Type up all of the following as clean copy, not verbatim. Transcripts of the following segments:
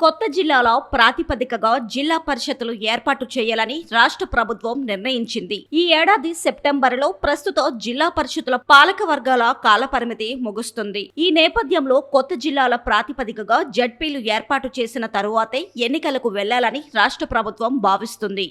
కొత్త జిల్లాల ప్రాతిపదికగా జిల్లా పరిషత్లు ఏర్పాటు చేయాలని రాష్ట్ర ప్రభుత్వం నిర్ణయించింది. ఈ ఏడాది సెప్టెంబర్లో ప్రస్తుత జిల్లా పరిషత్ల పాలక వర్గాల కాలపరిమితి ముగుస్తుంది. ఈ నేపథ్యంలో కొత్త జిల్లాల ప్రాతిపదికగా జడ్పీలు ఏర్పాటు చేసిన తరువాతే ఎన్నికలకు వెళ్లాలని రాష్ట్ర ప్రభుత్వం భావిస్తుంది.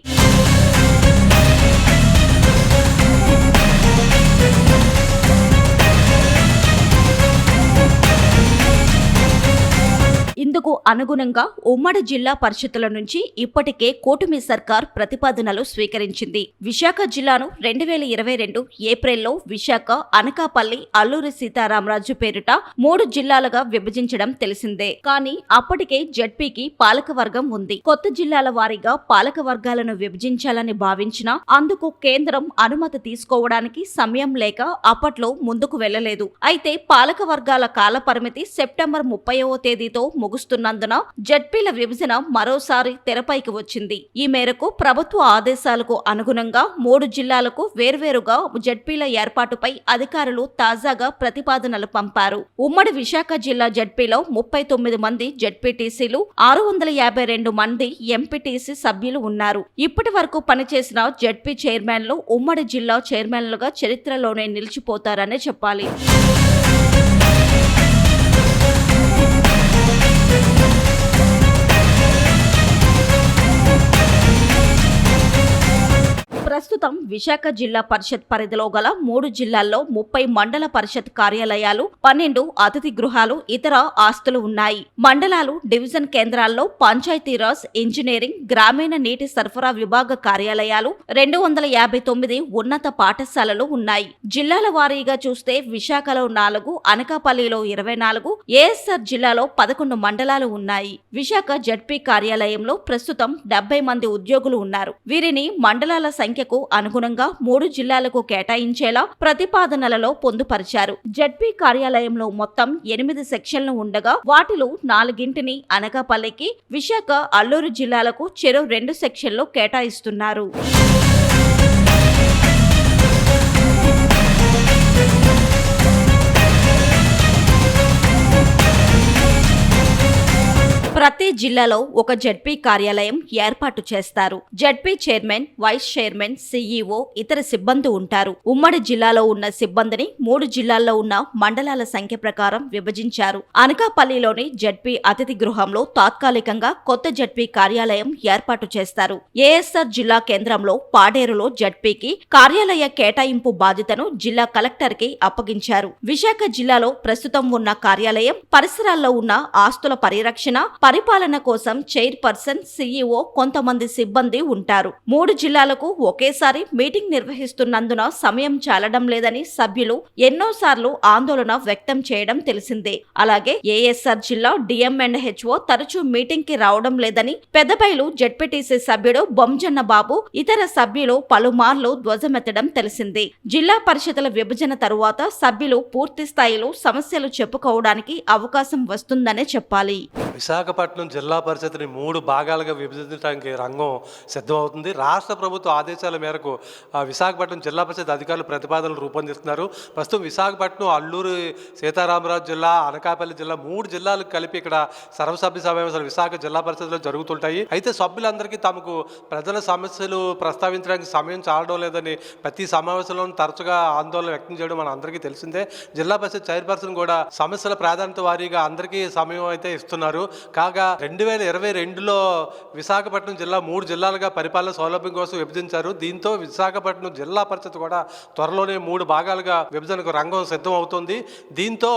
ఇందుకు అనుగుణంగా ఉమ్మడి జిల్లా పరిషత్తుల నుంచి ఇప్పటికే కూటమి సర్కార్ ప్రతిపాదనలు స్వీకరించింది. విశాఖ జిల్లాను 2022 ఏప్రిల్లో విశాఖ, అనకాపల్లి, అల్లూరి సీతారామరాజు పేరిట 3 జిల్లాలుగా విభజించడం తెలిసిందే. కానీ అప్పటికే జడ్పీకి పాలకవర్గం ఉంది. కొత్త జిల్లాల వారీగా పాలక వర్గాలను విభజించాలని భావించినా అందుకు కేంద్రం అనుమతి తీసుకోవడానికి సమయం లేక అప్పట్లో ముందుకు వెళ్లలేదు. అయితే పాలక వర్గాల కాల పరిమితి సెప్టెంబర్ 30వ తేదీతో ముగుస్తున్నందున జడ్పీల విభజన మరోసారి తెరపైకి వచ్చింది. ఈ మేరకు ప్రభుత్వ ఆదేశాలకు అనుగుణంగా 3 జిల్లాలకు వేర్వేరుగా జడ్పీల ఏర్పాటుపై అధికారులు తాజాగా ప్రతిపాదనలు పంపారు. ఉమ్మడి విశాఖ జిల్లా జడ్పీలో 39 మంది జడ్పీటీసీలు, 652 మంది ఎంపీటీసీ సభ్యులు ఉన్నారు. ఇప్పటి వరకు పనిచేసిన జడ్పీ చైర్మన్లు ఉమ్మడి జిల్లా చైర్మన్లుగా చరిత్రలోనే నిలిచిపోతారనే చెప్పాలి. ప్రస్తుతం విశాఖ జిల్లా పరిషత్ పరిధిలో గల 3 జిల్లాల్లో 30 మండల పరిషత్ కార్యాలయాలు, 12 అతిథి గృహాలు, ఇతర ఆస్తులు ఉన్నాయి. మండలాలు, డివిజన్ కేంద్రాల్లో పంచాయతీరాజ్, ఇంజనీరింగ్, గ్రామీణ నీటి సరఫరా విభాగ కార్యాలయాలు, 259 ఉన్నత పాఠశాలలు ఉన్నాయి. జిల్లాల వారీగా చూస్తే విశాఖలో 4, అనకాపల్లిలో 24, ఏఎస్ఆర్ జిల్లాలో 11 మండలాలు ఉన్నాయి. విశాఖ జడ్పీ కార్యాలయంలో ప్రస్తుతం 70 మంది ఉద్యోగులు ఉన్నారు. వీరిని మండలాల సంఖ్యకు అనుగుణంగా 3 జిల్లాలకు కేటాయించేలా ప్రతిపాదనలలో పొందుపరిచారు. జడ్పీ కార్యాలయంలో మొత్తం 8 సెక్షన్లు ఉండగా వాటిలో 4ని అనకాపల్లికి, విశాఖ, అల్లూరు జిల్లాలకు చెరో 2 సెక్షన్లు కేటాయిస్తున్నారు. ప్రతి జిల్లాలో ఒక జడ్పీ కార్యాలయం ఏర్పాటు చేస్తారు. ZP chairman, vice chairman, CEO, ఇతర సిబ్బంది ఉంటారు. ఉమ్మడి జిల్లాలో ఉన్న సిబ్బందిని 3 జిల్లాల్లో ఉన్న మండలాల సంఖ్య ప్రకారం విభజించారు. అనకాపల్లిలోని జడ్పీ అతిథి గృహంలో తాత్కాలికంగా కొత్త జడ్పీ కార్యాలయం ఏర్పాటు చేస్తారు. ఏఎస్ఆర్ జిల్లా కేంద్రంలో పాడేరులో జడ్పీకి కార్యాలయ కేటాయింపు బాధ్యతను జిల్లా కలెక్టర్ కి అప్పగించారు. విశాఖ జిల్లాలో ప్రస్తుతం ఉన్న కార్యాలయం పరిసరాల్లో ఉన్న ఆస్తుల పరిరక్షణ, పరిపాలన కోసం చైర్పర్సన్, సీఈఓ, కొంతమంది సిబ్బంది ఉంటారు. 3 జిల్లాలకు ఒకేసారి మీటింగ్ నిర్వహిస్తున్నందున సమయం చాలడం లేదని సభ్యులు ఎన్నోసార్లు ఆందోళన వ్యక్తం చేయడం తెలిసిందే. అలాగే ఏఎస్ఆర్ జిల్లా డిఎంఎండ్హెచ్ఓ తరచూ మీటింగ్ కి రావడం లేదని పెదబైలు జడ్పీటీసీ సభ్యుడు బొంజన్న బాబు, ఇతర సభ్యులు పలుమార్లు ధ్వజమెత్తడం తెలిసిందే. జిల్లా పరిషత్ల విభజన తరువాత సభ్యులు పూర్తి స్థాయిలో సమస్యలు చెప్పుకోవడానికి అవకాశం వస్తుందనే చెప్పాలి. విశాఖపట్నం జిల్లా పరిషత్ని 3 భాగాలుగా విభజించడానికి రంగం సిద్ధమవుతుంది. రాష్ట్ర ప్రభుత్వ ఆదేశాల మేరకు విశాఖపట్నం జిల్లా పరిషత్ అధికారులు ప్రతిపాదనలు రూపొందిస్తున్నారు. ప్రస్తుతం విశాఖపట్నం, అల్లూరు సీతారామరాజు జిల్లా, అనకాపల్లి జిల్లా 3 జిల్లాలకు కలిపి ఇక్కడ సర్వసభ్య సమావేశాలు విశాఖ జిల్లా పరిషత్లో జరుగుతుంటాయి. అయితే సభ్యులందరికీ తమకు ప్రజల సమస్యలు ప్రస్తావించడానికి సమయం చాలడం లేదని ప్రతి సమావేశంలోనూ తరచుగా ఆందోళన వ్యక్తం చేయడం మన అందరికీ తెలిసిందే. జిల్లా పరిషత్ చైర్పర్సన్ కూడా సమస్యల ప్రాధాన్యత వారీగా అందరికీ సమయం అయితే ఇస్తున్నారు. కాగా 2022లో విశాఖపట్నం జిల్లా 3 జిల్లాలుగా పరిపాలన సౌలభ్యం కోసం విభజించారు. దీంతో విశాఖపట్నం జిల్లా పరిషత్ కూడా త్వరలోనే 3 భాగాలుగా విభజనకు రంగం సిద్ధం అవుతుంది. దీంతో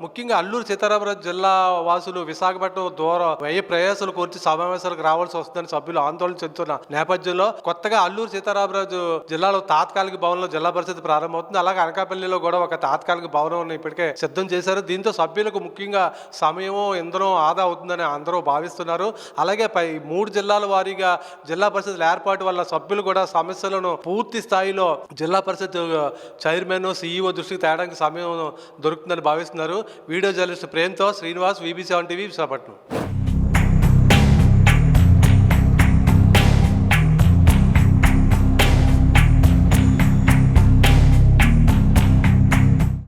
ముఖ్యంగా అల్లూరు సీతారామరాజు జిల్లా వాసులు విశాఖపట్నం దూరం వ్యయ ప్రయాసాలు కోర్చి సమావేశాలకు రావాల్సి వస్తుందని సభ్యులు ఆందోళన చెందుతున్న నేపథ్యంలో కొత్తగా అల్లూరు సీతారామరాజు జిల్లాలో తాత్కాలిక భవనంలో జిల్లా పరిషత్ ప్రారంభమవుతుంది. అలాగే అనకాపల్లిలో కూడా ఒక తాత్కాలిక భవనం ఇప్పటికే సిద్ధం చేశారు. దీంతో సభ్యులకు ముఖ్యంగా సమయం, ఇంధనం ఆదా అవుతుందని అందరూ భావిస్తున్నారు. అలాగే 3 జిల్లాల వారీగా జిల్లా పరిషత్ల ఏర్పాటు వల్ల సభ్యులు కూడా సమస్యలను పూర్తి స్థాయిలో జిల్లా పరిషత్ చైర్మన్, సీఈఓ దృష్టికి తేడానికి సమయం దొరుకుతుందని భావిస్తున్నారు. వీడియో జర్నలిస్ట్ ప్రేమ్తో శ్రీనివాస్, VB7 టీవీ, విశాఖపట్నం.